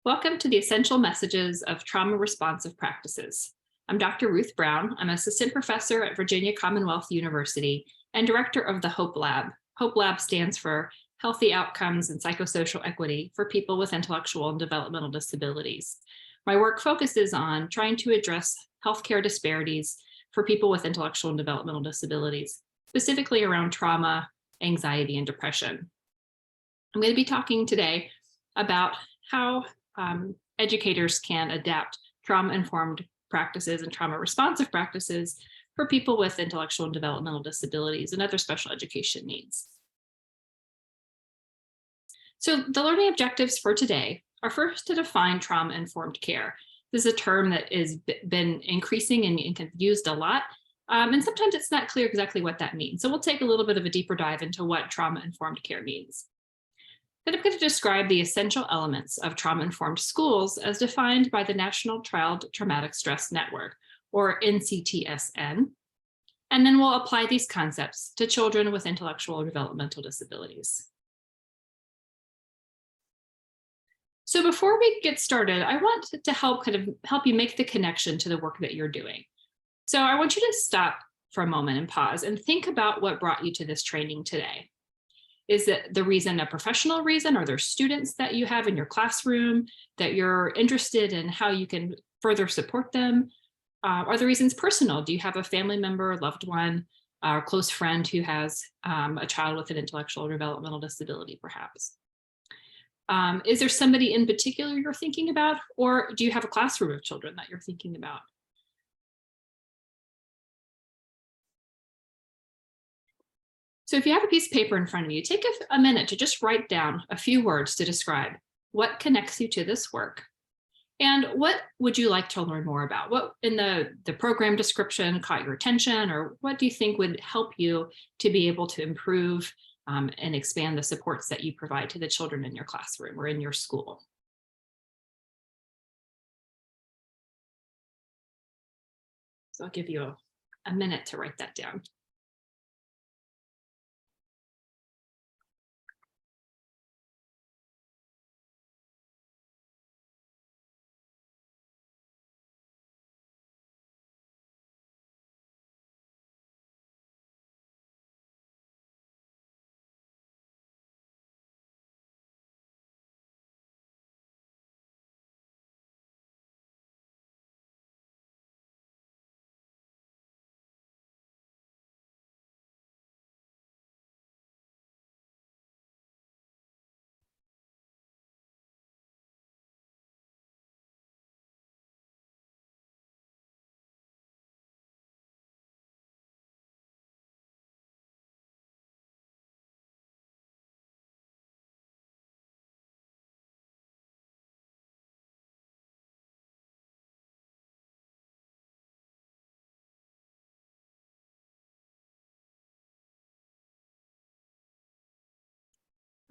Welcome to the Essential Messages of Trauma Responsive Practices. I'm Dr. Ruth Brown. I'm Assistant Professor at Virginia Commonwealth University and Director of the HOPE Lab. HOPE Lab stands for Healthy Outcomes and Psychosocial Equity for People with Intellectual and Developmental Disabilities. My work focuses on trying to address healthcare disparities for people with intellectual and developmental disabilities, specifically around trauma, anxiety, and depression. I'm going to be talking today about how educators can adapt trauma-informed practices and trauma-responsive practices for people with intellectual and developmental disabilities and other special education needs. So the learning objectives for today are first to define trauma-informed care. This is a term that has been increasing and used a lot, and sometimes it's not clear exactly what that means. So we'll take a little bit of a deeper dive into what trauma-informed care means. Then I'm going to describe the essential elements of trauma-informed schools as defined by the National Child Traumatic Stress Network, or NCTSN. And then we'll apply these concepts to children with intellectual or developmental disabilities. So before we get started, I want to help you make the connection to the work that you're doing. So I want you to stop for a moment and pause and think about what brought you to this training today. Is it the reason a professional reason? Are there students that you have in your classroom that you're interested in how you can further support them? Are the reasons personal? Do you have a family member, loved one, or close friend who has a child with an intellectual or developmental disability, perhaps? Is there somebody in particular you're thinking about, or do you have a classroom of children that you're thinking about? So if you have a piece of paper in front of you, take a minute to just write down a few words to describe what connects you to this work and what would you like to learn more about? What in the program description caught your attention, or what do you think would help you to be able to improve and expand the supports that you provide to the children in your classroom or in your school? So I'll give you a minute to write that down.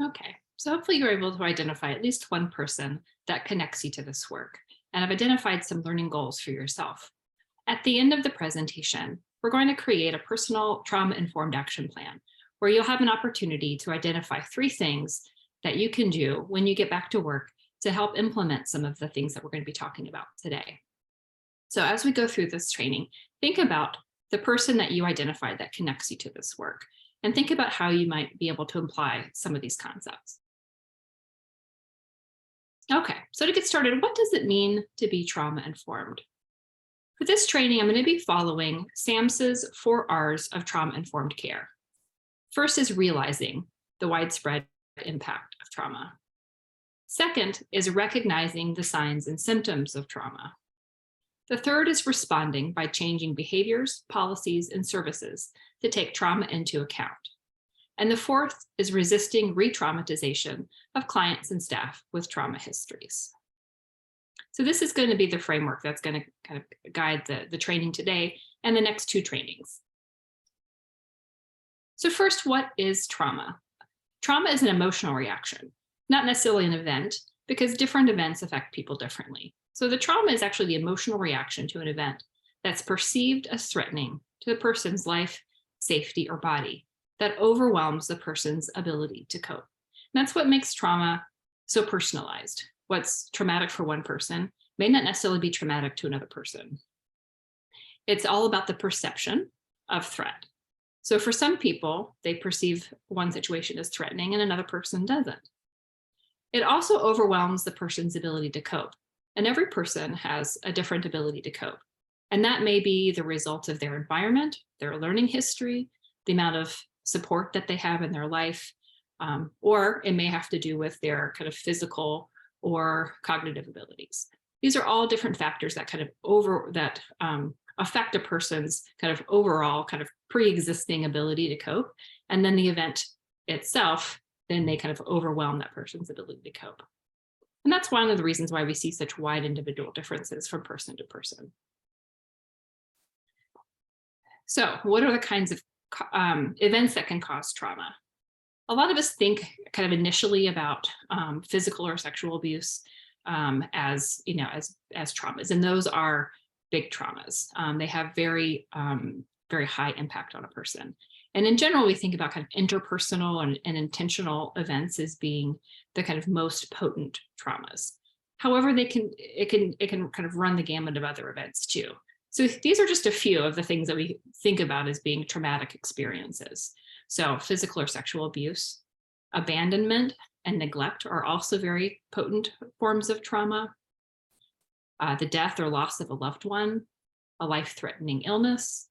Okay, so hopefully you're able to identify at least one person that connects you to this work and have identified some learning goals for yourself. At the end of the presentation, we're going to create a personal trauma-informed action plan where you'll have an opportunity to identify 3 things that you can do when you get back to work to help implement some of the things that we're going to be talking about today. So as we go through this training, think about the person that you identified that connects you to this work, and think about how you might be able to apply some of these concepts. Okay, so to get started, what does it mean to be trauma-informed? For this training, I'm going to be following SAMHSA's 4 R's of trauma-informed care. First is realizing the widespread impact of trauma. Second is recognizing the signs and symptoms of trauma. The third is responding by changing behaviors, policies, and services to take trauma into account. And the fourth is resisting re-traumatization of clients and staff with trauma histories. So this is going to be the framework that's going to kind of guide the training today and the next 2 trainings. So first, what is trauma? Trauma is an emotional reaction, not necessarily an event, because different events affect people differently. So the trauma is actually the emotional reaction to an event that's perceived as threatening to the person's life, safety, or body that overwhelms the person's ability to cope. And that's what makes trauma so personalized. what's traumatic for one person may not necessarily be traumatic to another person. It's all about the perception of threat. So for some people, they perceive one situation as threatening and another person doesn't. It also overwhelms the person's ability to cope. And every person has a different ability to cope. And that may be the result of their environment, their learning history, the amount of support that they have in their life, or it may have to do with their kind of physical or cognitive abilities. These are all different factors that kind of affect a person's kind of overall kind of pre-existing ability to cope. And then the event itself, then they kind of overwhelm that person's ability to cope. And that's one of the reasons why we see such wide individual differences from person to person. So what are the kinds of events that can cause trauma? A lot of us think kind of initially about physical or sexual abuse as traumas, and those are big traumas. They have very high impact on a person. And in general, we think about kind of interpersonal and intentional events as being the kind of most potent traumas. However, it can kind of run the gamut of other events too. So these are just a few of the things that we think about as being traumatic experiences. So physical or sexual abuse, abandonment and neglect are also very potent forms of trauma. The death or loss of a loved one, a life-threatening illness,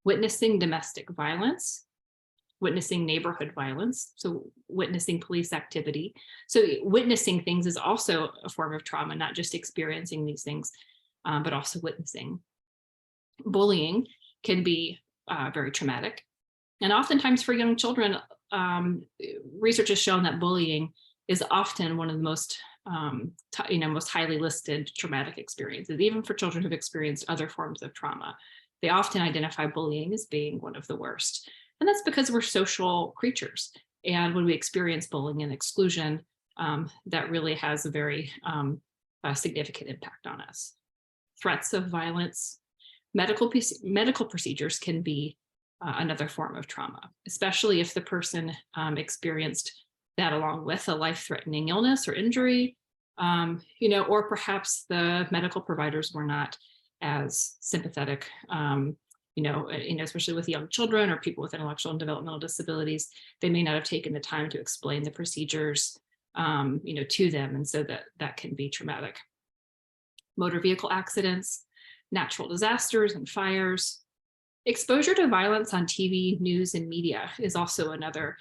witnessing domestic violence, witnessing neighborhood violence, so witnessing police activity. So witnessing things is also a form of trauma, not just experiencing these things, but also witnessing. Bullying can be very traumatic. And oftentimes for young children, research has shown that bullying is often one of the most highly listed traumatic experiences, even for children who've experienced other forms of trauma. They often identify bullying as being one of the worst. And that's because we're social creatures. And when we experience bullying and exclusion, that really has a very significant impact on us. Threats of violence, medical procedures can be another form of trauma, especially if the person experienced that along with a life-threatening illness or injury, or perhaps the medical providers were not as sympathetic, especially with young children or people with intellectual and developmental disabilities. They may not have taken the time to explain the procedures, to them, and so that can be traumatic. Motor vehicle accidents, natural disasters and fires. Exposure to violence on TV, news, and media is also another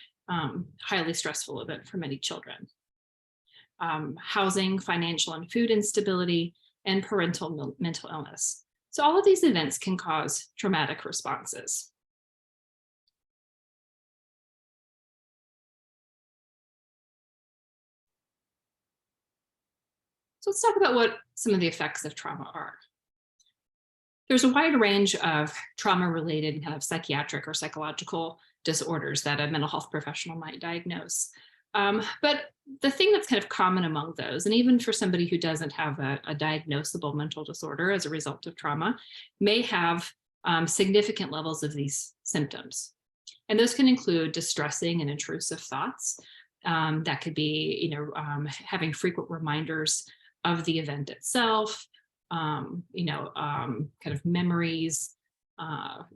highly stressful event for many children. Housing, financial and food instability, and parental mental illness. So all of these events can cause traumatic responses. So let's talk about what some of the effects of trauma are. There's a wide range of trauma-related kind of psychiatric or psychological disorders that a mental health professional might diagnose. But the thing that's kind of common among those, and even for somebody who doesn't have a diagnosable mental disorder as a result of trauma, may have significant levels of these symptoms. And those can include distressing and intrusive thoughts. That could be, having frequent reminders of the event itself, kind of memories,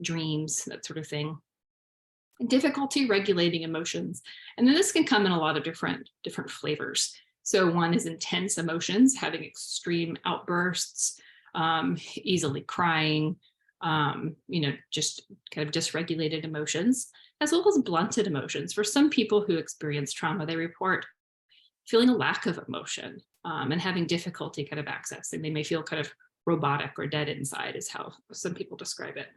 dreams, that sort of thing. Difficulty regulating emotions. And then this can come in a lot of different flavors. So one is intense emotions, having extreme outbursts, easily crying, just kind of dysregulated emotions, as well as blunted emotions. For some people who experience trauma, they report feeling a lack of emotion and having difficulty kind of accessing. They may feel kind of robotic or dead inside is how some people describe it.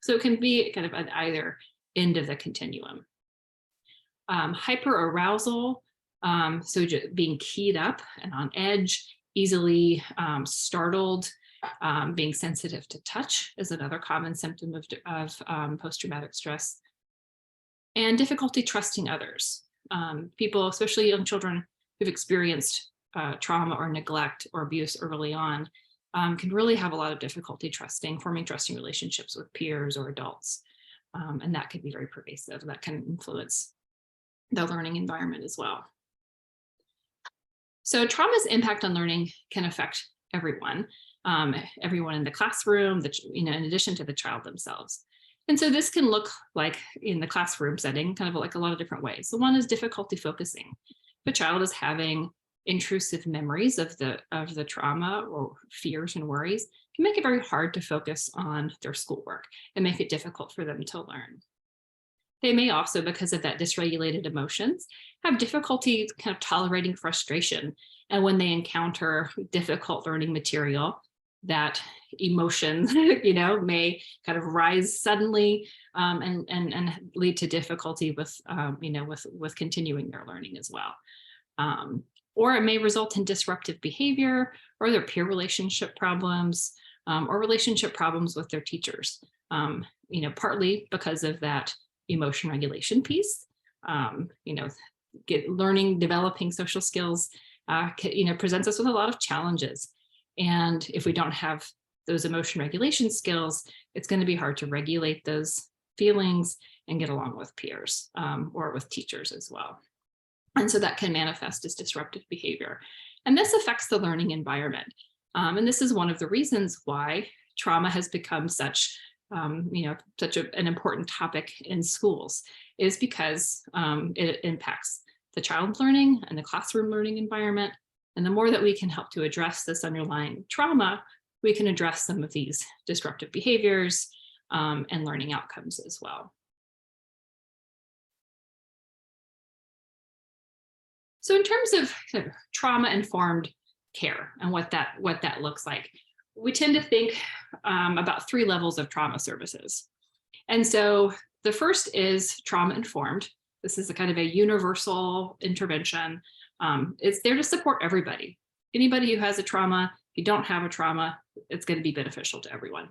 So it can be kind of at either end of the continuum. Hyperarousal, so just being keyed up and on edge, easily startled, being sensitive to touch is another common symptom of post-traumatic stress. And difficulty trusting others. People, especially young children who've experienced trauma or neglect or abuse early on, can really have a lot of difficulty forming trusting relationships with peers or adults. And that can be very pervasive. That can influence the learning environment as well. So trauma's impact on learning can affect everyone, everyone in the classroom, in addition to the child themselves. And so this can look like in the classroom setting, kind of like a lot of different ways. So one is difficulty focusing. The child is having intrusive memories of the trauma or fears and worries, can make it very hard to focus on their schoolwork and make it difficult for them to learn. They may also, because of that dysregulated emotions, have difficulty kind of tolerating frustration. And when they encounter difficult learning material, that emotion, may kind of rise suddenly and lead to difficulty with continuing their learning as well. Or it may result in disruptive behavior or their peer relationship problems or relationship problems with their teachers, partly because of that emotion regulation piece. Developing social skills, presents us with a lot of challenges. And if we don't have those emotion regulation skills, it's going to be hard to regulate those feelings and get along with peers or with teachers as well. And so that can manifest as disruptive behavior. And this affects the learning environment. And this is one of the reasons why trauma has become such an important topic in schools, is because it impacts the child's learning and the classroom learning environment. And the more that we can help to address this underlying trauma, we can address some of these disruptive behaviors and learning outcomes as well. So in terms of trauma-informed care and what that looks like, we tend to think about 3 levels of trauma services. And so the first is trauma-informed. This is a kind of a universal intervention. It's there to support everybody. Anybody who has a trauma, if you don't have a trauma, it's going to be beneficial to everyone.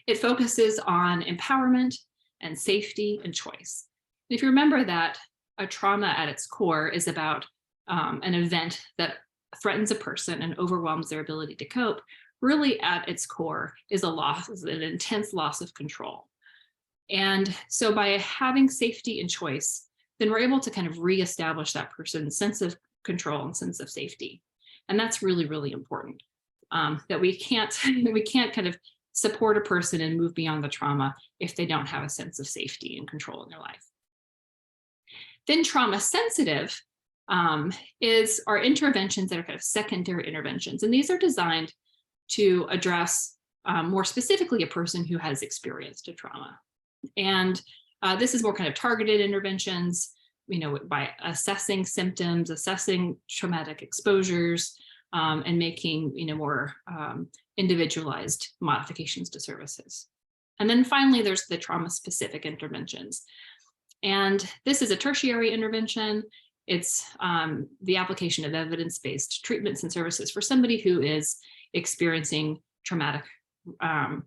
It focuses on empowerment and safety and choice. And if you remember that a trauma at its core is about an event that threatens a person and overwhelms their ability to cope, really at its core is an intense loss of control. And so by having safety and choice, then we're able to kind of reestablish that person's sense of control and sense of safety. And that's really, really important, that we can't kind of support a person and move beyond the trauma if they don't have a sense of safety and control in their life. Then trauma sensitive are interventions that are kind of secondary interventions. And these are designed to address more specifically a person who has experienced a trauma. And this is more kind of targeted interventions, by assessing symptoms, assessing traumatic exposures, and making, more individualized modifications to services. And then finally, there's the trauma-specific interventions. And this is a tertiary intervention. It's the application of evidence-based treatments and services for somebody who is experiencing traumatic and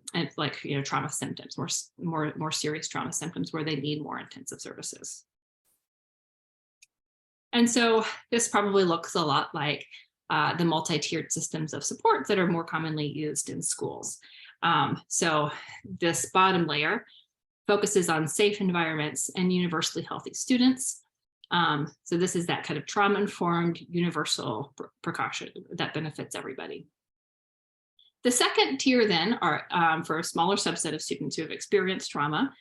trauma symptoms, more serious trauma symptoms where they need more intensive services. And so this probably looks a lot like the multi-tiered systems of support that are more commonly used in schools. So this bottom layer focuses on safe environments and universally healthy students. So this is that kind of trauma-informed universal precaution that benefits everybody. The second tier then are for a smaller subset of students who have experienced trauma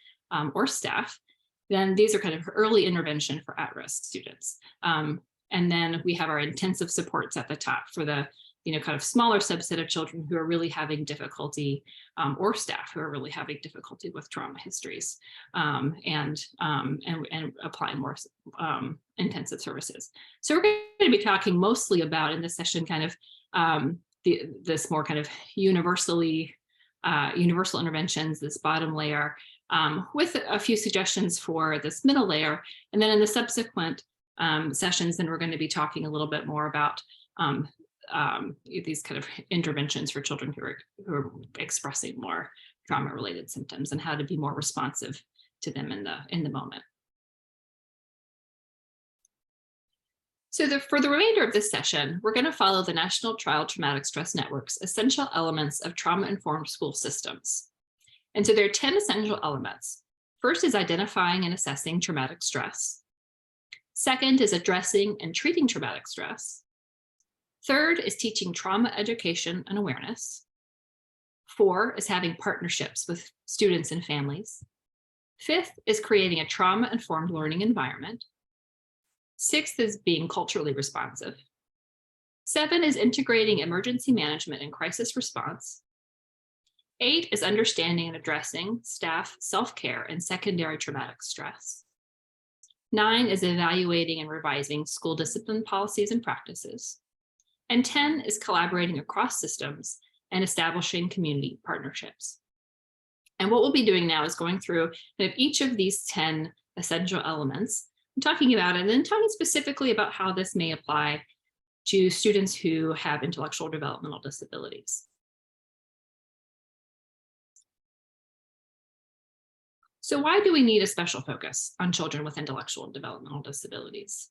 or staff. Then these are kind of early intervention for at-risk students. And then we have our intensive supports at the top for the kind of smaller subset of children who are really having difficulty, or staff who are really having difficulty with trauma histories, and applying more intensive services. So we're going to be talking mostly about in this session kind of this more kind of universal interventions, this bottom layer, with a few suggestions for this middle layer. And then in the subsequent sessions, then we're going to be talking a little bit more about these kind of interventions for children who are expressing more trauma-related symptoms and how to be more responsive to them in the moment. So for the remainder of this session, we're going to follow the National Child Traumatic Stress Network's essential elements of trauma-informed school systems. And so there are 10 essential elements. First is identifying and assessing traumatic stress. Second is addressing and treating traumatic stress. Third is teaching trauma education and awareness. 4 is having partnerships with students and families. 5th is creating a trauma-informed learning environment. 6th is being culturally responsive. 7 is integrating emergency management and crisis response. 8 is understanding and addressing staff self-care and secondary traumatic stress. 9 is evaluating and revising school discipline policies and practices. And 10 is collaborating across systems and establishing community partnerships. And what we'll be doing now is going through each of these 10 essential elements, and talking about it, and then talking specifically about how this may apply to students who have intellectual developmental disabilities. So why do we need a special focus on children with intellectual and developmental disabilities?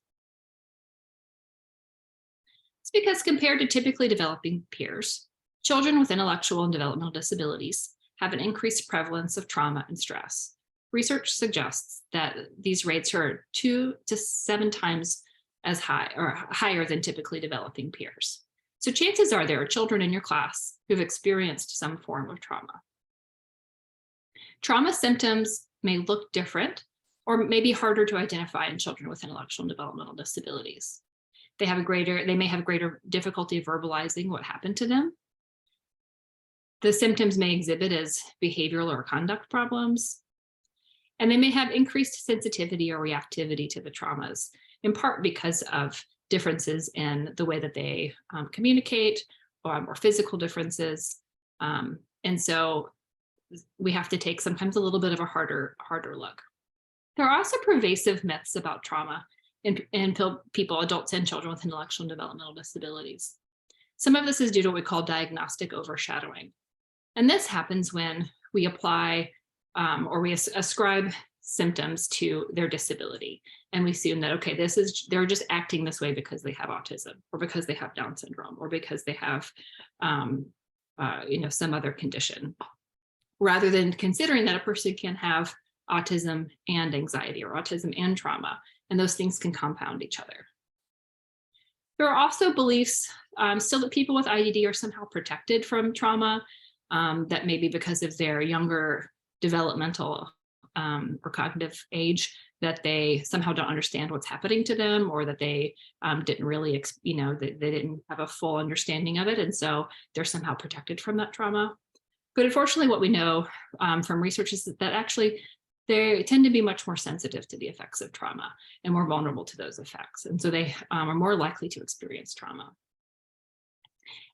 It's because compared to typically developing peers, children with intellectual and developmental disabilities have an increased prevalence of trauma and stress. Research suggests that these rates are 2 to 7 times as high or higher than typically developing peers. So chances are there are children in your class who've experienced some form of trauma. Trauma symptoms may look different or may be harder to identify in children with intellectual and developmental disabilities. They may have greater difficulty verbalizing what happened to them. The symptoms may exhibit as behavioral or conduct problems, and they may have increased sensitivity or reactivity to the traumas, in part because of differences in the way that they communicate or physical differences. And so we have to take sometimes a little bit of a harder look. There are also pervasive myths about trauma in people, adults and children with intellectual and developmental disabilities. Some of this is due to what we call diagnostic overshadowing. And this happens when we apply or we ascribe symptoms to their disability. And we assume that, okay, they're just acting this way because they have autism or because they have Down syndrome or because they have, some other condition, rather than considering that a person can have autism and anxiety or autism and trauma, and those things can compound each other. There are also beliefs still that people with IDD are somehow protected from trauma, that maybe because of their younger developmental or cognitive age, that they somehow don't understand what's happening to them, or that they didn't really, they didn't have a full understanding of it, and so they're somehow protected from that trauma. But unfortunately, what we know from research is that actually they tend to be much more sensitive to the effects of trauma and more vulnerable to those effects. And so they are more likely to experience trauma.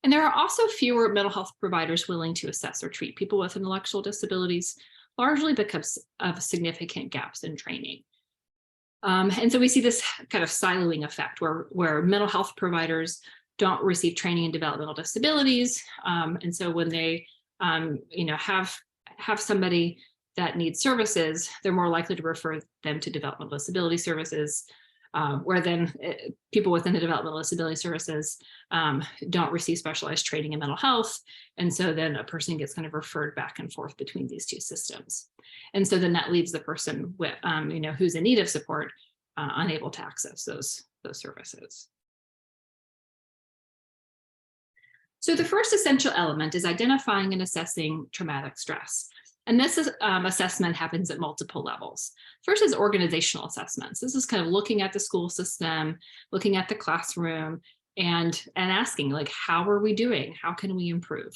And there are also fewer mental health providers willing to assess or treat people with intellectual disabilities, largely because of significant gaps in training. And so we see this kind of siloing effect where mental health providers don't receive training in developmental disabilities. And so when they have somebody that needs services, they're more likely to refer them to developmental disability services, where then people within the developmental disability services don't receive specialized training in mental health. And so then a person gets kind of referred back and forth between these two systems. And so then that leaves the person with, who's in need of support, unable to access those services. So the first essential element is identifying and assessing traumatic stress. And this assessment happens at multiple levels. First is organizational assessments. This is kind of looking at the school system, looking at the classroom, and asking, like, how are we doing? How can we improve?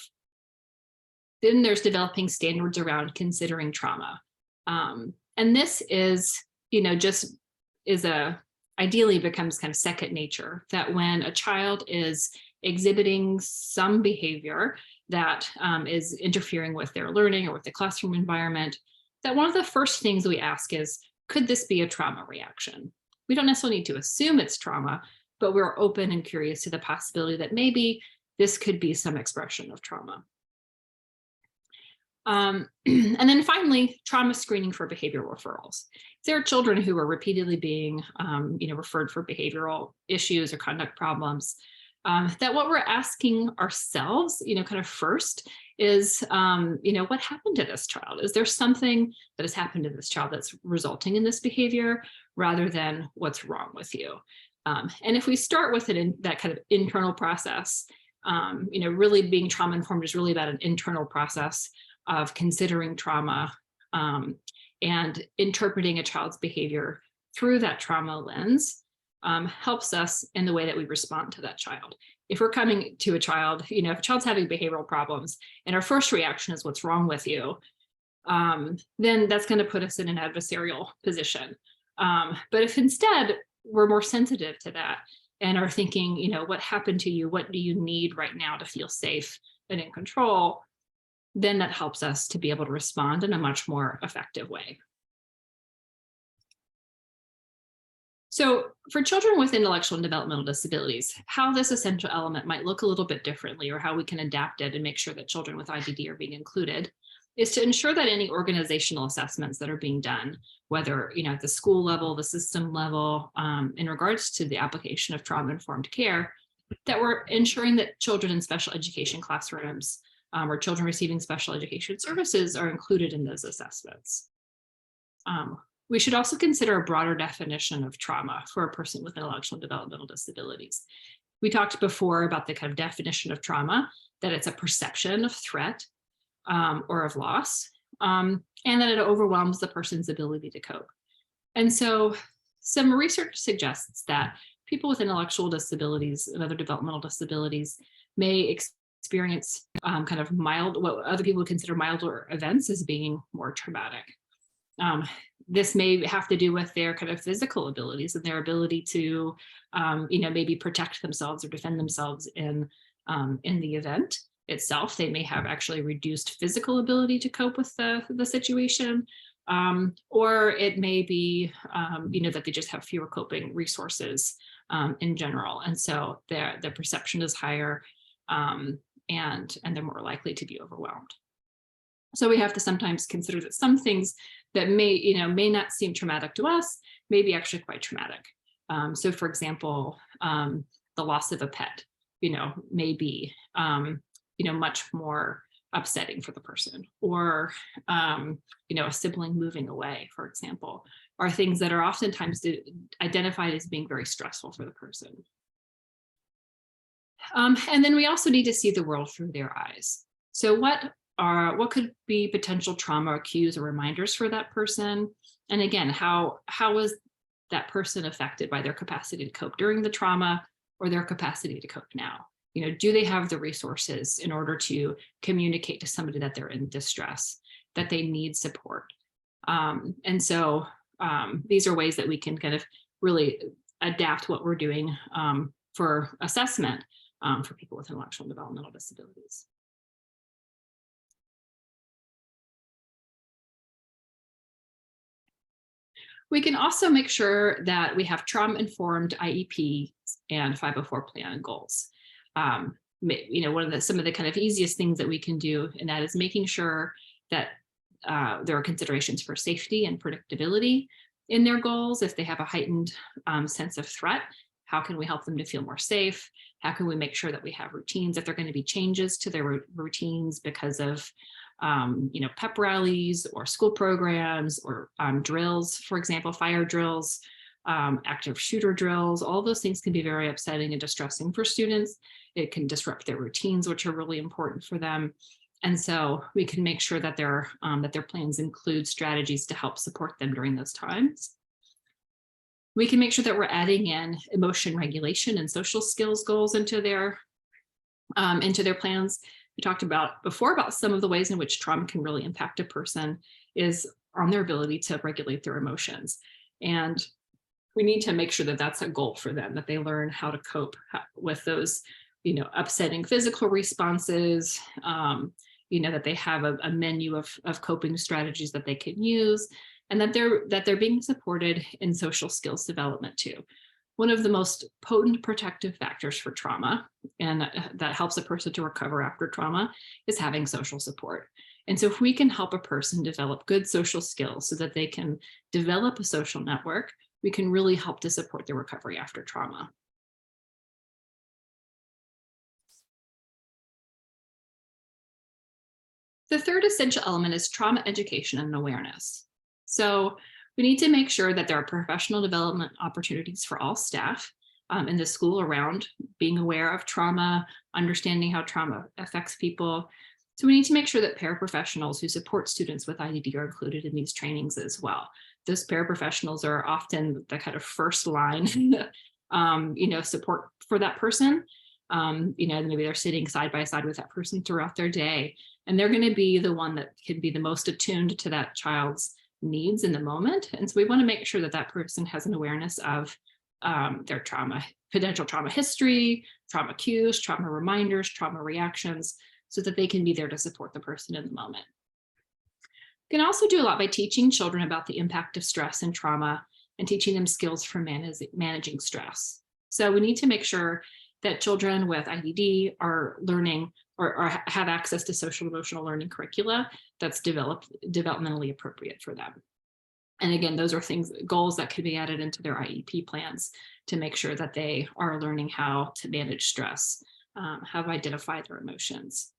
Then there's developing standards around considering trauma. And this is, ideally becomes kind of second nature, that when a child is exhibiting some behavior that is interfering with their learning or with the classroom environment, that one of the first things we ask is, could this be a trauma reaction? We don't necessarily need to assume it's trauma, but we're open and curious to the possibility that maybe this could be some expression of trauma. And then finally, trauma screening for behavioral referrals. There are children who are repeatedly being referred for behavioral issues or conduct problems, that what we're asking ourselves, kind of first is, what happened to this child? Is there something that has happened to this child that's resulting in this behavior, rather than what's wrong with you? And if we start with that kind of internal process, really being trauma informed is really about an internal process of considering trauma and interpreting a child's behavior through that trauma lens helps us in the way that we respond to that child. If we're coming to a child, if a child's having behavioral problems and our first reaction is what's wrong with you, then that's going to put us in an adversarial position. But if instead we're more sensitive to that and are thinking, what happened to you? What do you need right now to feel safe and in control? Then that helps us to be able to respond in a much more effective way. So for children with intellectual and developmental disabilities, how this essential element might look a little bit differently, or how we can adapt it and make sure that children with IDD are being included, is to ensure that any organizational assessments that are being done, whether at the school level, the system level, in regards to the application of trauma-informed care, that we're ensuring that children in special education classrooms or children receiving special education services are included in those assessments. We should also consider a broader definition of trauma for a person with intellectual and developmental disabilities. We talked before about the kind of definition of trauma, that it's a perception of threat or of loss, and that it overwhelms the person's ability to cope. And so some research suggests that people with intellectual disabilities and other developmental disabilities may experience kind of mild, what other people would consider milder events as being more traumatic. This may have to do with their kind of physical abilities and their ability to, maybe protect themselves or defend themselves in the event itself. They may have actually reduced physical ability to cope with the situation, or it may be, that they just have fewer coping resources in general, and so their perception is higher, and they're more likely to be overwhelmed. So we have to sometimes consider that some things that may not seem traumatic to us may be actually quite traumatic. So for example, the loss of a pet, may be, much more upsetting for the person, or, a sibling moving away, for example, are things that are oftentimes identified as being very stressful for the person. And then we also need to see the world through their eyes. So what could be potential trauma cues or reminders for that person? And again, how was that person affected by their capacity to cope during the trauma or their capacity to cope now? Do they have the resources in order to communicate to somebody that they're in distress, that they need support? And so these are ways that we can kind of really adapt what we're doing for assessment for people with intellectual and developmental disabilities. We can also make sure that we have trauma-informed IEP and 504 plan and goals. Some of the kind of easiest things that we can do, and that is making sure that there are considerations for safety and predictability in their goals. If they have a heightened sense of threat, how can we help them to feel more safe? How can we make sure that we have routines? If there are going to be changes to their routines because of pep rallies or school programs or drills, for example, fire drills, active shooter drills, all those things can be very upsetting and distressing for students. It can disrupt their routines, which are really important for them. And so we can make sure that their plans include strategies to help support them during those times. We can make sure that we're adding in emotion regulation and social skills goals into their plans. We talked before about some of the ways in which trauma can really impact a person is on their ability to regulate their emotions. And we need to make sure that that's a goal for them, that they learn how to cope with those, upsetting physical responses, that they have a menu of coping strategies that they can use, and that they're being supported in social skills development too. One of the most potent protective factors for trauma, and that helps a person to recover after trauma, is having social support. And so if we can help a person develop good social skills so that they can develop a social network, we can really help to support their recovery after trauma. The third essential element is trauma education and awareness. So we need to make sure that there are professional development opportunities for all staff, in the school around being aware of trauma, understanding how trauma affects people. So we need to make sure that paraprofessionals who support students with IDD are included in these trainings as well. Those paraprofessionals are often the kind of first line, support for that person. Maybe they're sitting side by side with that person throughout their day, and they're going to be the one that can be the most attuned to that child's needs in the moment. And so we want to make sure that that person has an awareness of their trauma, potential trauma history, trauma cues, trauma reminders, trauma reactions, so that they can be there to support the person in the moment. You can also do a lot by teaching children about the impact of stress and trauma and teaching them skills for managing stress. So we need to make sure that children with IDD are learning or have access to social emotional learning curricula that's developmentally appropriate for them. And again, those are goals that can be added into their IEP plans to make sure that they are learning how to manage stress, how to identify their emotions.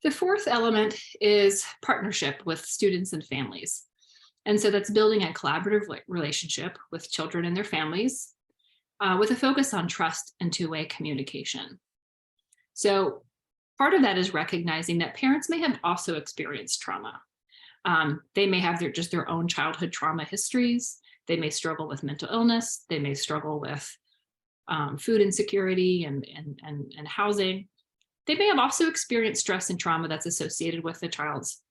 The fourth element is partnership with students and families. And so that's building a collaborative relationship with children and their families with a focus on trust and two-way communication. So part of that is recognizing that parents may have also experienced trauma. They may have their own childhood trauma histories. They may struggle with mental illness. They may struggle with food insecurity and housing. They may have also experienced stress and trauma that's associated with the child's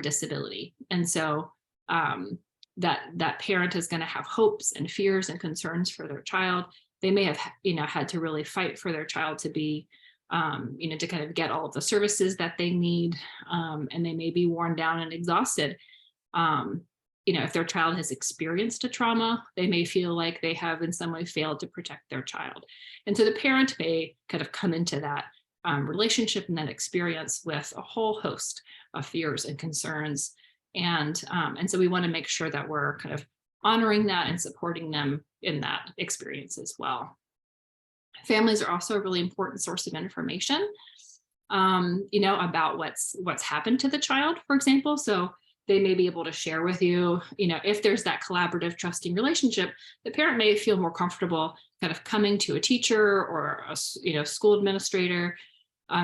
disability. And so that parent is going to have hopes and fears and concerns for their child. They may have had to really fight for their child to be to kind of get all of the services that they need, and they may be worn down and exhausted. If their child has experienced a trauma, they may feel like they have in some way failed to protect their child. And so the parent may kind of come into that relationship and that experience with a whole host of fears and concerns. And so we want to make sure that we're kind of honoring that and supporting them in that experience as well. Families are also a really important source of information, about what's happened to the child, for example. So they may be able to share with you, if there's that collaborative, trusting relationship, the parent may feel more comfortable kind of coming to a teacher or a school administrator,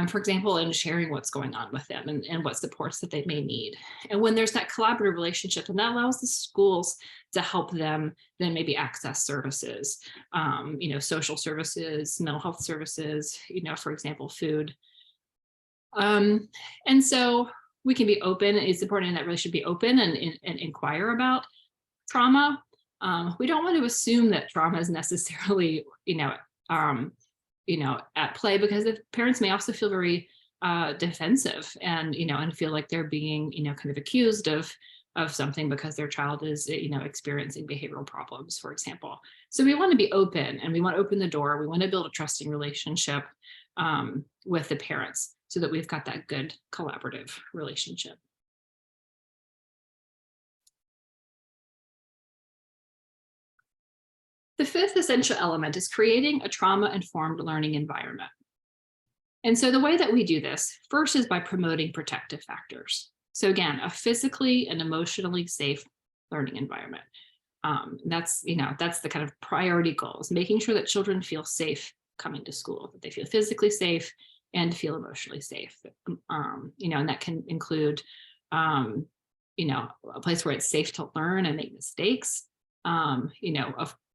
for example, and sharing what's going on with them and what supports that they may need. And when there's that collaborative relationship, and that allows the schools to help them then maybe access services, social services, mental health services, for example, food. And so we can be open. It's important that really should be open and inquire about trauma. We don't want to assume that trauma is necessarily, at play, because the parents may also feel very defensive and feel like they're being, kind of accused of something because their child is, experiencing behavioral problems, for example. So we want to be open, and we want to open the door. We want to build a trusting relationship with the parents so that we've got that good collaborative relationship. The fifth essential element is creating a trauma-informed learning environment. And so the way that we do this first is by promoting protective factors. So again, a physically and emotionally safe learning environment. That's the kind of priority goals, making sure that children feel safe coming to school, that they feel physically safe and feel emotionally safe. And that can include, a place where it's safe to learn and make mistakes, a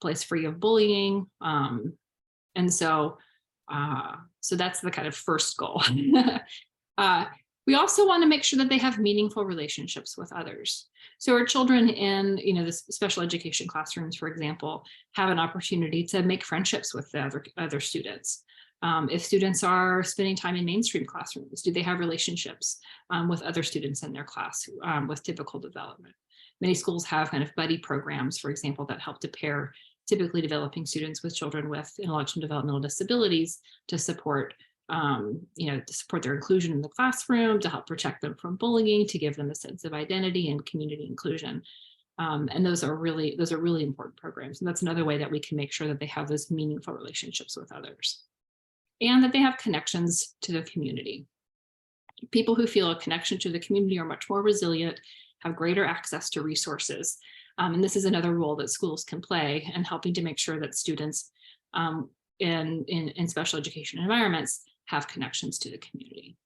place free of bullying. And so that's the kind of first goal. We also want to make sure that they have meaningful relationships with others. So our children in, the special education classrooms, for example, have an opportunity to make friendships with the other students. If students are spending time in mainstream classrooms, do they have relationships with other students in their class with typical development? Many schools have kind of buddy programs, for example, that help to pair typically developing students with children with intellectual and developmental disabilities to support, their inclusion in the classroom, to help protect them from bullying, to give them a sense of identity and community inclusion. And those are really important programs. And that's another way that we can make sure that they have those meaningful relationships with others and that they have connections to the community. People who feel a connection to the community are much more resilient, have greater access to resources, And this is another role that schools can play in helping to make sure that students in special education environments have connections to the community.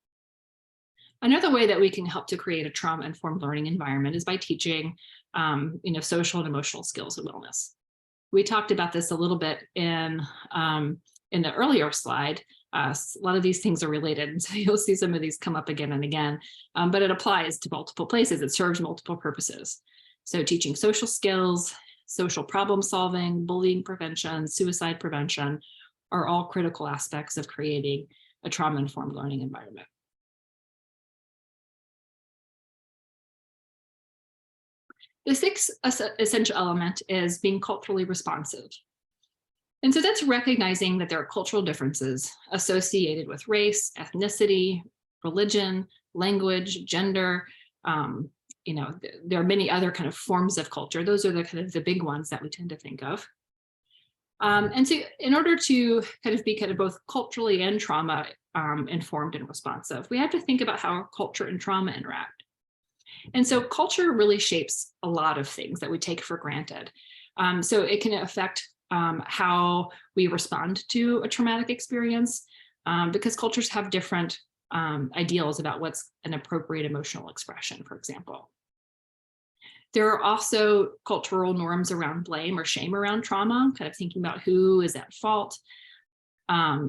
Another way that we can help to create a trauma-informed learning environment is by teaching social and emotional skills and wellness. We talked about this a little bit in the earlier slide. A lot of these things are related, and so you'll see some of these come up again and again, but it applies to multiple places. It serves multiple purposes. So teaching social skills, social problem solving, bullying prevention, suicide prevention are all critical aspects of creating a trauma-informed learning environment. The sixth essential element is being culturally responsive. And so that's recognizing that there are cultural differences associated with race, ethnicity, religion, language, gender. There are many other kind of forms of culture. Those are the kind of the big ones that we tend to think of. And so in order to kind of be kind of both culturally and trauma informed and responsive, we have to think about how culture and trauma interact. And so culture really shapes a lot of things that we take for granted. So it can affect how we respond to a traumatic experience, because cultures have different ideals about what's an appropriate emotional expression, for example. There are also cultural norms around blame or shame around trauma, kind of thinking about who is at fault.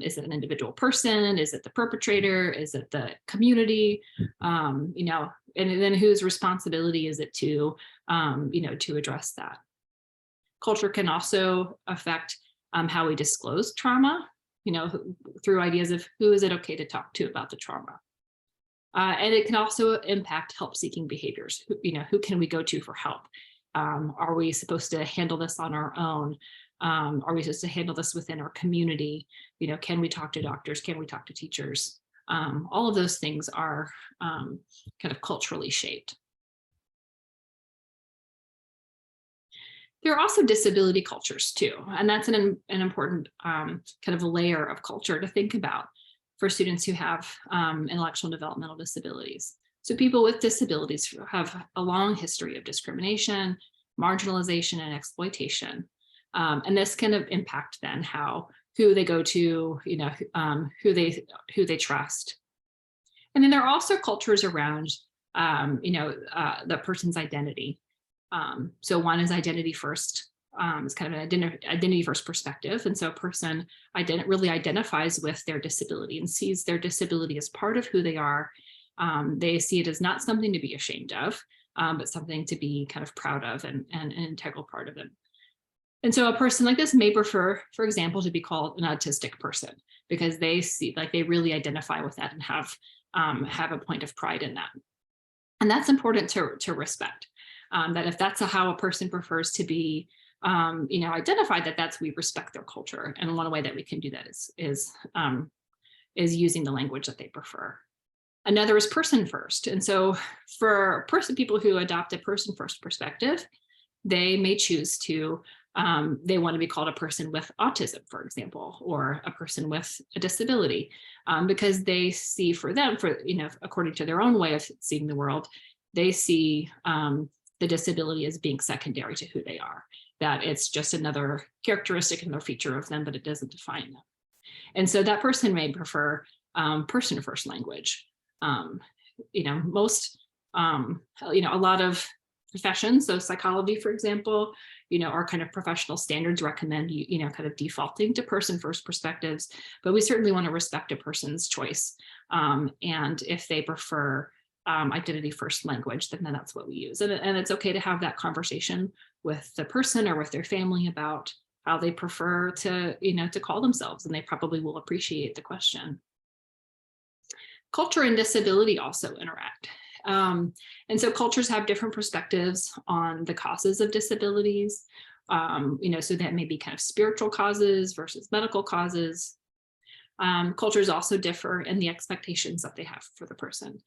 Is it an individual person? Is it the perpetrator? Is it the community? And then whose responsibility is it to address that? Culture can also affect how we disclose trauma, through ideas of who is it okay to talk to about the trauma. And it can also impact help-seeking behaviors. Who can we go to for help? Are we supposed to handle this on our own? Are we supposed to handle this within our community? Can we talk to doctors? Can we talk to teachers? All of those things are kind of culturally shaped. There are also disability cultures too, and that's an important kind of layer of culture to think about for students who have intellectual and developmental disabilities. So people with disabilities have a long history of discrimination, marginalization, and exploitation. And this kind of impact then who they go to, who they trust. And then there are also cultures around, the person's identity. So one is identity first. It's kind of an identity first perspective. And so a person really identifies with their disability and sees their disability as part of who they are. They see it as not something to be ashamed of, but something to be kind of proud of and an integral part of them. And so a person like this may prefer, for example, to be called an autistic person because they see, they really identify with that and have a point of pride in that. And that's important to respect, that if that's how a person prefers to be identified, we respect their culture. And one way that we can do that is using the language that they prefer. Another is person first. And so for people who adopt a person first perspective, they may choose to they want to be called a person with autism, for example, or a person with a disability, because they see according to their own way of seeing the world, they see the disability as being secondary to who they are, that it's just another characteristic and their feature of them, but it doesn't define them. And so that person may prefer person first language. A lot of professions, so psychology, for example, our kind of professional standards recommend kind of defaulting to person first perspectives, but we certainly want to respect a person's choice. And if they prefer identity first language, then that's what we use. And it's okay to have that conversation with the person or with their family about how they prefer to call themselves, and they probably will appreciate the question. Culture and disability also interact. And so cultures have different perspectives on the causes of disabilities, so that may be kind of spiritual causes versus medical causes. Cultures also differ in the expectations that they have for the person.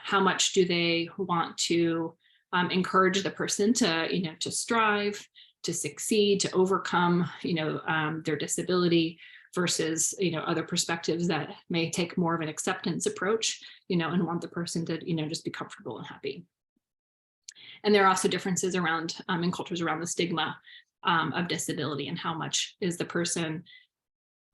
How much do they want to encourage the person to strive, to succeed, to overcome, their disability, versus other perspectives that may take more of an acceptance approach, and want the person to just be comfortable and happy. And there are also differences around in cultures around the stigma of disability and how much is the person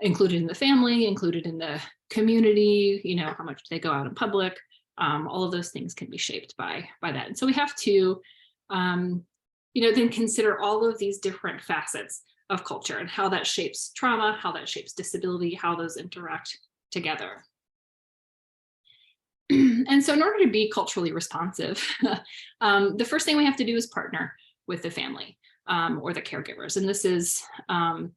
included in the family, included in the community, how much they go out in public. All of those things can be shaped by that. And so we have to, then consider all of these different facets of culture and how that shapes trauma, how that shapes disability, how those interact together. And so in order to be culturally responsive, the first thing we have to do is partner with the family or the caregivers. And this is, can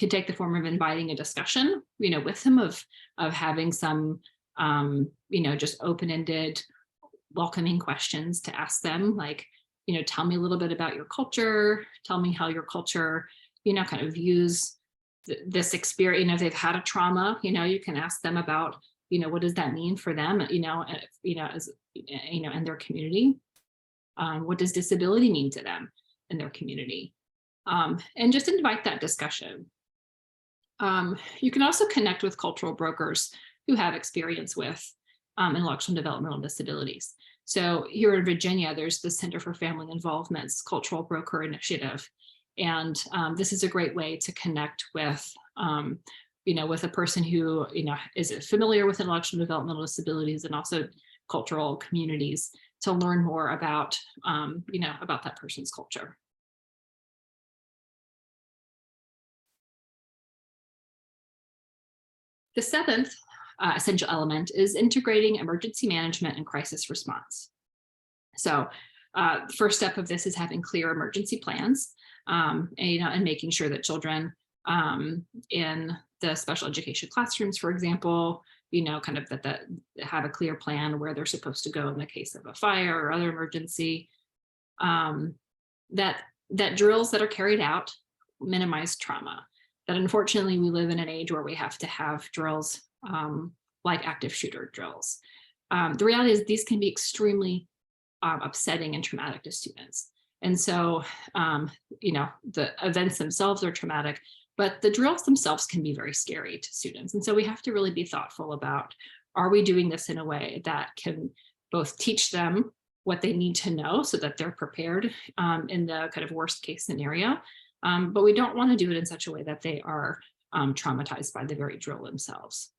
take the form of inviting a discussion, with them of having some, just open-ended, welcoming questions to ask them, like, tell me a little bit about your culture, tell me how your culture, kind of views this experience. If they've had a trauma, you can ask them about, what does that mean for them, as, in their community. What does disability mean to them in their community? And just invite that discussion. You can also connect with cultural brokers who have experience with intellectual and developmental disabilities. So here in Virginia, there's the Center for Family Involvement's Cultural Broker Initiative. And this is a great way to connect with, with a person who, is familiar with intellectual and developmental disabilities and also cultural communities to learn more about, about that person's culture. The seventh essential element is integrating emergency management and crisis response. So the first step of this is having clear emergency plans, and making sure that children in the special education classrooms, for example, kind of that have a clear plan where they're supposed to go in the case of a fire or other emergency. That drills that are carried out minimize trauma. That unfortunately we live in an age where we have to have drills like active shooter drills. The reality is these can be extremely upsetting and traumatic to students. And so, the events themselves are traumatic, but the drills themselves can be very scary to students. And so we have to really be thoughtful about, are we doing this in a way that can both teach them what they need to know so that they're prepared in the kind of worst case scenario, but we don't want to do it in such a way that they are traumatized by the very drill themselves.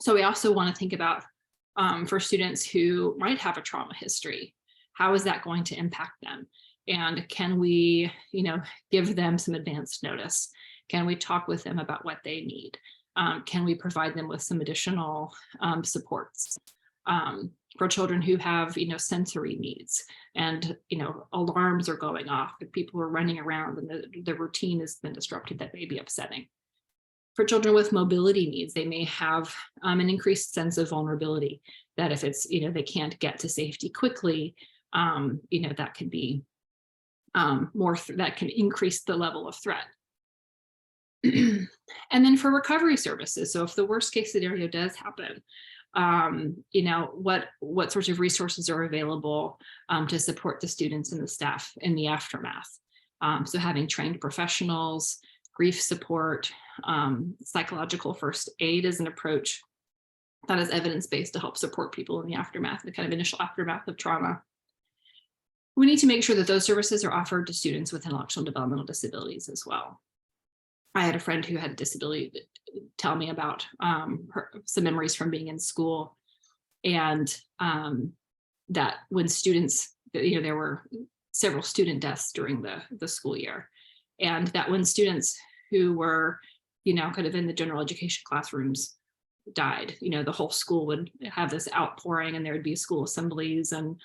So we also want to think about for students who might have a trauma history, how is that going to impact them? And can we, give them some advanced notice? Can we talk with them about what they need? Can we provide them with some additional supports? For children who have, sensory needs and, alarms are going off and people are running around and the routine has been disrupted, that may be upsetting. For children with mobility needs, they may have an increased sense of vulnerability, that if it's, they can't get to safety quickly, that can be that can increase the level of threat. And then for recovery services, so if the worst case scenario does happen, what sorts of resources are available to support the students and the staff in the aftermath. So having trained professionals, grief support, psychological first aid is an approach that is evidence-based to help support people in the aftermath, the kind of initial aftermath of trauma. We need to make sure that those services are offered to students with intellectual and developmental disabilities as well. I had a friend who had a disability tell me about some memories from being in school, and that when students, there were several student deaths during the school year, and that when students who were, kind of in the general education classrooms died, the whole school would have this outpouring and there would be school assemblies and,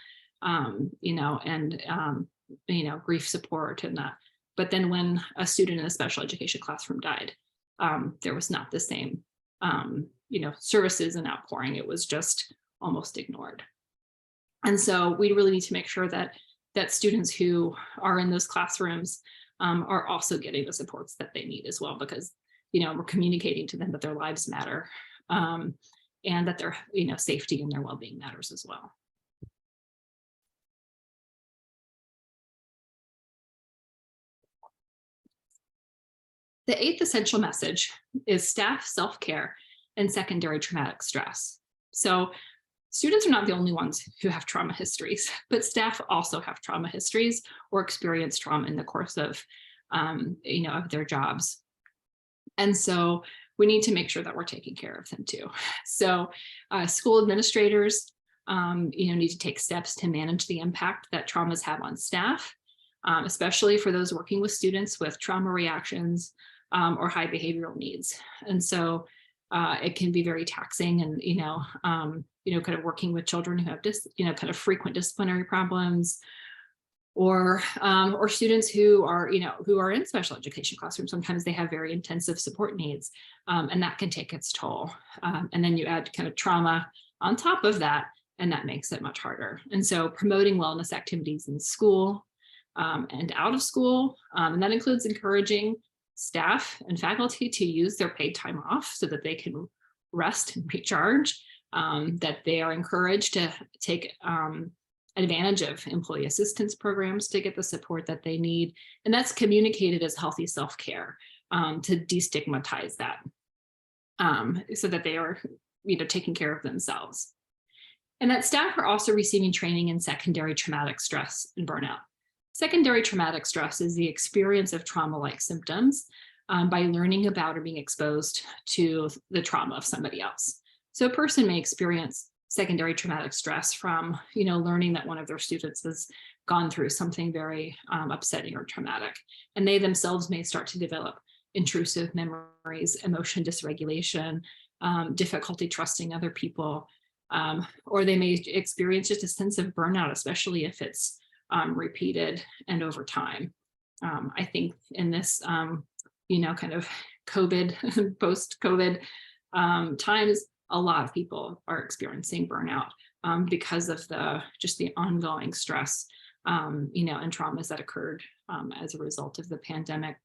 grief support and that. But then when a student in a special education classroom died, there was not the same, services and outpouring. It was just almost ignored. And so we really need to make sure that students who are in those classrooms are also getting the supports that they need as well, because, we're communicating to them that their lives matter and that their, safety and their well-being matters as well. The eighth essential message is staff self-care and secondary traumatic stress. So Students are not the only ones who have trauma histories, but staff also have trauma histories or experience trauma in the course of, of their jobs. And so we need to make sure that we're taking care of them too. So school administrators, need to take steps to manage the impact that traumas have on staff, especially for those working with students with trauma reactions or high behavioral needs. And so it can be very taxing, and kind of working with children who have kind of frequent disciplinary problems, or students who are in special education classrooms. Sometimes they have very intensive support needs, and that can take its toll. And then you add kind of trauma on top of that, and that makes it much harder. And so promoting wellness activities in school and out of school, and that includes encouraging staff and faculty to use their paid time off so that they can rest and recharge, that they are encouraged to take advantage of employee assistance programs to get the support that they need. And that's communicated as healthy self-care, to destigmatize that, so that they are taking care of themselves. And that staff are also receiving training in secondary traumatic stress and burnout. Secondary traumatic stress is the experience of trauma-like symptoms by learning about or being exposed to the trauma of somebody else. So a person may experience secondary traumatic stress from, learning that one of their students has gone through something very upsetting or traumatic, and they themselves may start to develop intrusive memories, emotion dysregulation, difficulty trusting other people, or they may experience just a sense of burnout, especially if it's repeated and over time. I think in this, kind of COVID, post-COVID times, a lot of people are experiencing burnout because of the ongoing stress, and traumas that occurred as a result of the pandemic.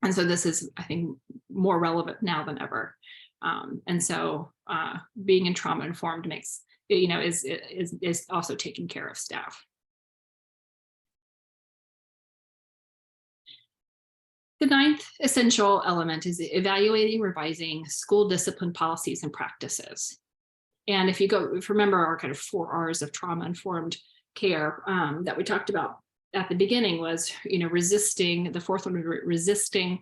And so this is, I think, more relevant now than ever. And so being in trauma informed makes, is also taking care of staff. The ninth essential element is evaluating, revising school discipline policies and practices. And if you remember our kind of 4 R's of trauma-informed care that we talked about at the beginning was, resisting, the fourth one, resisting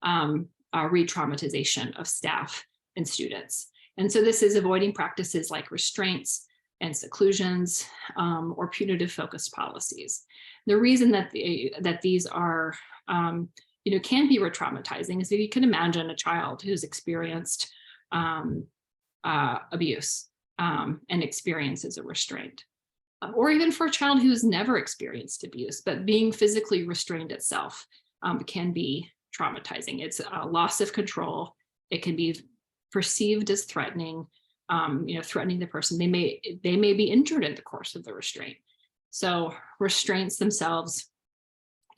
re-traumatization of staff and students. And so this is avoiding practices like restraints and seclusions or punitive focused policies. The reason that these are can be re-traumatizing is if you can imagine a child who's experienced abuse and experiences a restraint, or even for a child who's never experienced abuse, but being physically restrained itself can be traumatizing. It's a loss of control. It can be perceived as threatening, threatening the person. They may be injured in the course of the restraint. So restraints themselves,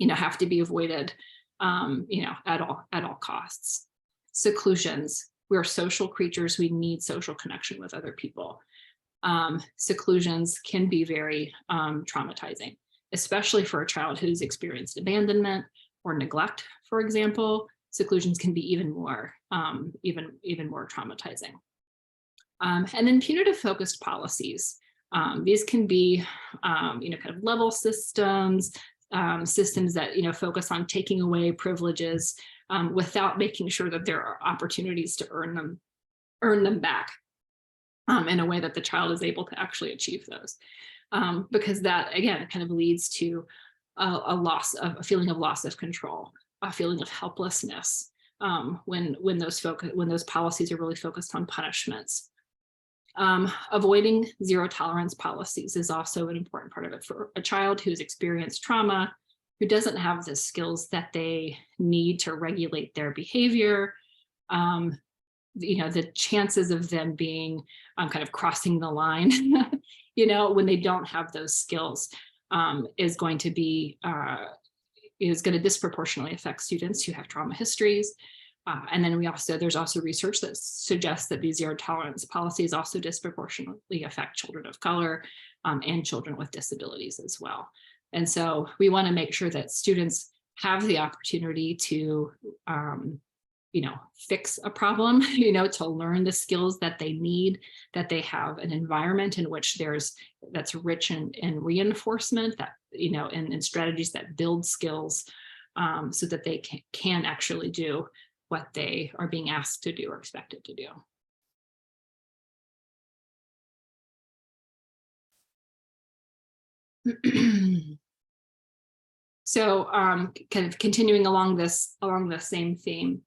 have to be avoided, at all costs. Seclusions. We are social creatures. We need social connection with other people. Seclusions can be very traumatizing, especially for a child who's experienced abandonment or neglect, for example. Seclusions can be even more traumatizing. And then punitive focused policies. These can be, kind of level systems, systems that focus on taking away privileges without making sure that there are opportunities to earn them back in a way that the child is able to actually achieve those, because that again kind of leads to a feeling of loss of control, a feeling of helplessness when those policies are really focused on punishments. Avoiding zero tolerance policies is also an important part of it. For a child who's experienced trauma, who doesn't have the skills that they need to regulate their behavior, the chances of them being kind of crossing the line, when they don't have those skills, is going to disproportionately affect students who have trauma histories. And then there's also research that suggests that these zero tolerance policies also disproportionately affect children of color and children with disabilities as well. And so we want to make sure that students have the opportunity to, fix a problem, to learn the skills that they need, that they have an environment in which that's rich in reinforcement, that, and strategies that build skills, so that they can actually do what they are being asked to do or expected to do. So kind of continuing along the same theme,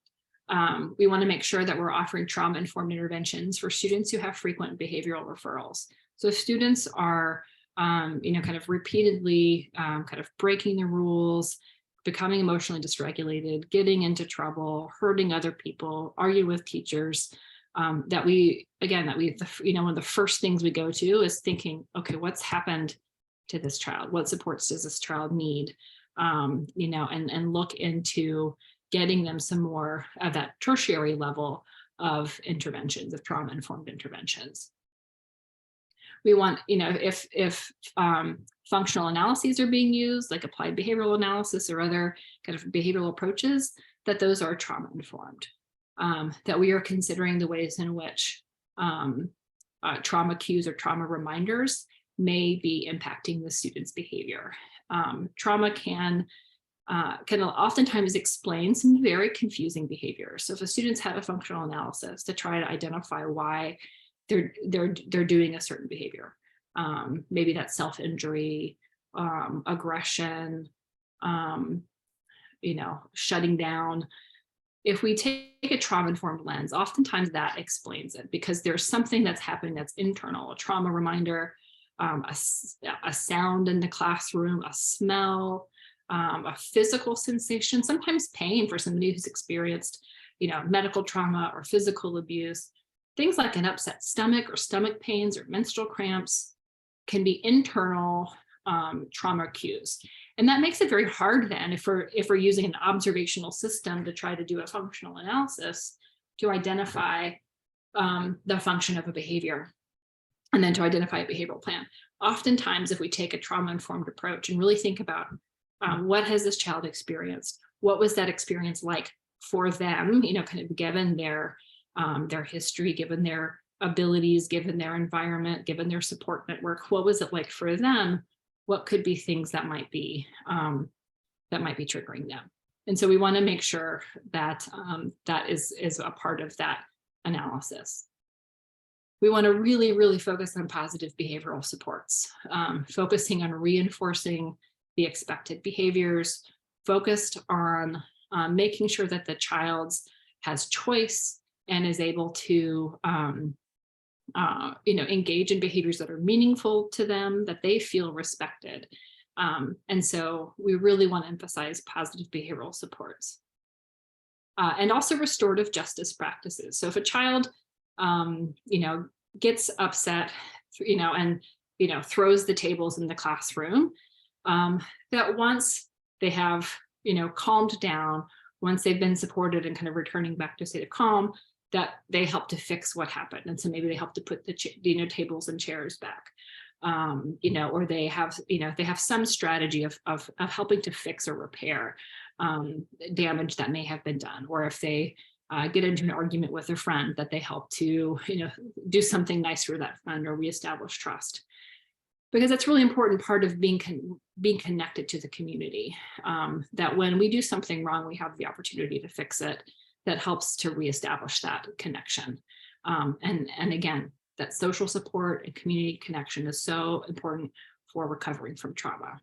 we want to make sure that we're offering trauma-informed interventions for students who have frequent behavioral referrals. So if students are, kind of repeatedly kind of breaking the rules, becoming emotionally dysregulated, getting into trouble, hurting other people, arguing with teachers, one of the first things we go to is thinking, okay, what's happened to this child? What supports does this child need? And look into getting them some more of that tertiary level of interventions, of trauma-informed interventions. We want, if functional analyses are being used, like applied behavioral analysis or other kind of behavioral approaches, that those are trauma-informed, that we are considering the ways in which trauma cues or trauma reminders may be impacting the student's behavior. Trauma can oftentimes explain some very confusing behaviors. So if a student's had a functional analysis to try to identify why they're doing a certain behavior, maybe that's self-injury, aggression, shutting down. If we take a trauma-informed lens, oftentimes that explains it, because there's something that's happening that's internal, a trauma reminder, a sound in the classroom, a smell, a physical sensation, sometimes pain for somebody who's experienced, medical trauma or physical abuse. Things like an upset stomach or stomach pains or menstrual cramps can be internal trauma cues. And that makes it very hard then, if we're using an observational system to try to do a functional analysis, to identify the function of a behavior, and then to identify a behavioral plan. Oftentimes, if we take a trauma-informed approach and really think about what has this child experienced, what was that experience like for them, kind of given their history, given their abilities, given their environment, given their support network, what was it like for them? What could be things that might be triggering them? And so we want to make sure that that is a part of that analysis. We want to really, really focus on positive behavioral supports, focusing on reinforcing the expected behaviors, focused on making sure that the child has choice and is able to engage in behaviors that are meaningful to them, that they feel respected. And so we really want to emphasize positive behavioral supports. And also restorative justice practices. So if a child gets upset, and throws the tables in the classroom, that once they have calmed down, once they've been supported and kind of returning back to a state of calm, that they help to fix what happened. And so maybe they help to put the tables and chairs back, or they have some strategy of helping to fix or repair damage that may have been done. Or if they get into an argument with a friend, that they help to do something nice for that friend or reestablish trust. Because that's really important part of being connected to the community, that when we do something wrong, we have the opportunity to fix it. That helps to reestablish that connection. And again, that social support and community connection is so important for recovering from trauma.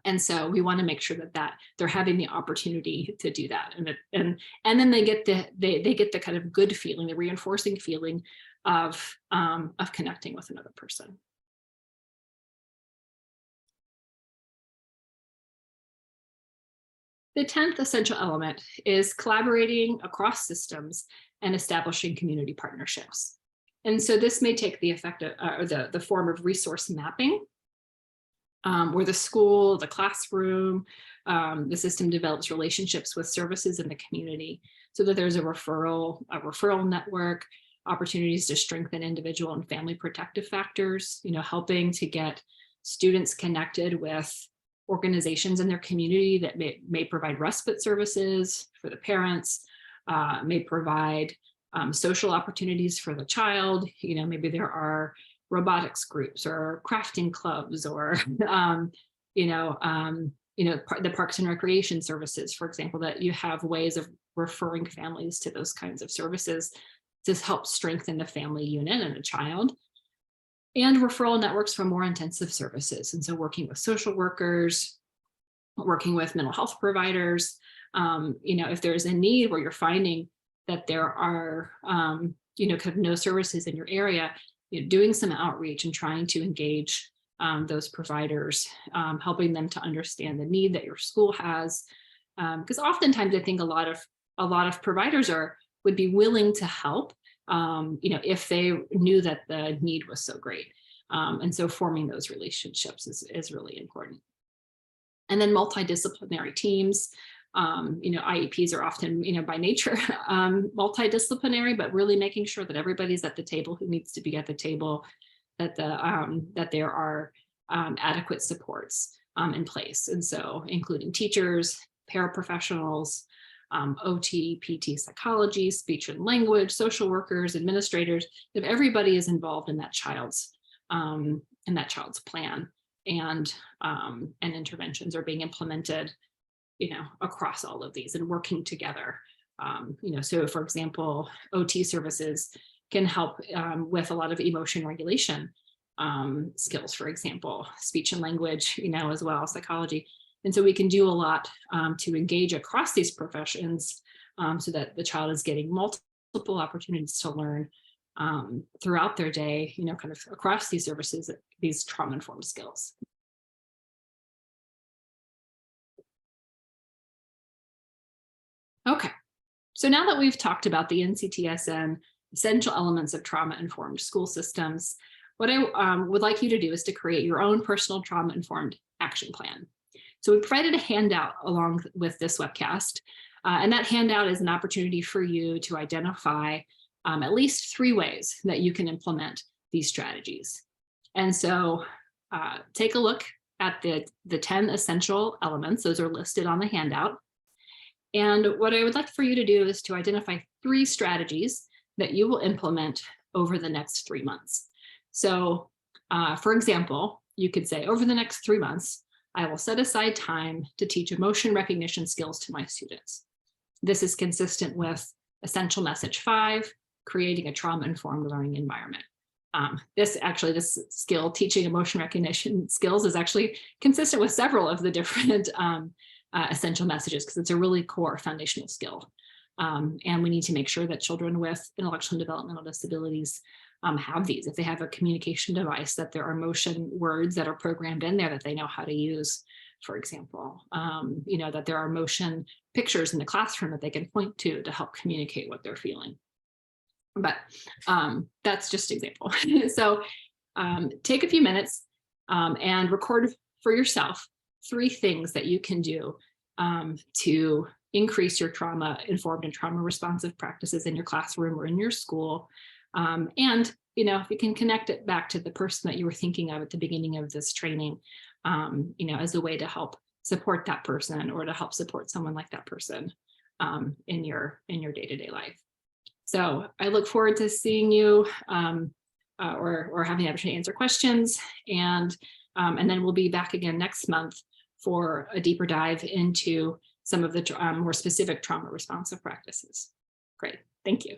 And so we want to make sure that they're having the opportunity to do that, and then they get the kind of good feeling, the reinforcing feeling of connecting with another person. The 10th essential element is collaborating across systems and establishing community partnerships. And so this may take the effect of, or the form of resource mapping, where the school, the classroom, the system develops relationships with services in the community, so that there's a referral network, opportunities to strengthen individual and family protective factors, helping to get students connected with organizations in their community that may provide respite services for the parents, may provide social opportunities for the child. Maybe there are robotics groups or crafting clubs or, the Parks and Recreation services, for example, that you have ways of referring families to those kinds of services to help strengthen the family unit and a child. And referral networks for more intensive services. And so working with social workers, working with mental health providers, if there's a need where you're finding that there are, kind of no services in your area, doing some outreach and trying to engage those providers, helping them to understand the need that your school has. Because oftentimes I think a lot of providers would be willing to help, if they knew that the need was so great. And so forming those relationships is really important. And then multidisciplinary teams. IEPs are often, by nature, multidisciplinary, but really making sure that everybody's at the table who needs to be at the table, that there are adequate supports in place. And so including teachers, paraprofessionals, OT, PT, psychology, speech and language, social workers, administrators, if everybody is involved in that child's plan, and interventions are being implemented, across all of these and working together. So for example, OT services can help with a lot of emotion regulation skills, for example, speech and language, as well, psychology. And so we can do a lot to engage across these professions so that the child is getting multiple opportunities to learn throughout their day, kind of across these services, these trauma-informed skills. Okay, so now that we've talked about the NCTSN essential elements of trauma-informed school systems, what I would like you to do is to create your own personal trauma-informed action plan. So we provided a handout along with this webcast, and that handout is an opportunity for you to identify at least 3 ways that you can implement these strategies. And so take a look at the 10 essential elements. Those are listed on the handout. And what I would like for you to do is to identify 3 strategies that you will implement over the next 3 months. So for example, you could say, over the next 3 months, I will set aside time to teach emotion recognition skills to my students. This is consistent with essential message 5, creating a trauma-informed learning environment. This skill, teaching emotion recognition skills, is actually consistent with several of the different essential messages, because it's a really core foundational skill. And we need to make sure that children with intellectual and developmental disabilities have these. If they have a communication device, that there are motion words that are programmed in there that they know how to use, for example. That there are motion pictures in the classroom that they can point to help communicate what they're feeling. But that's just an example. So take a few minutes and record for yourself 3 things that you can do to increase your trauma-informed and trauma-responsive practices in your classroom or in your school. And, if you can connect it back to the person that you were thinking of at the beginning of this training, as a way to help support that person or to help support someone like that person in your day-to-day life. So I look forward to seeing you or having the opportunity to answer questions. And then we'll be back again next month for a deeper dive into some of the more specific trauma responsive practices. Great, thank you.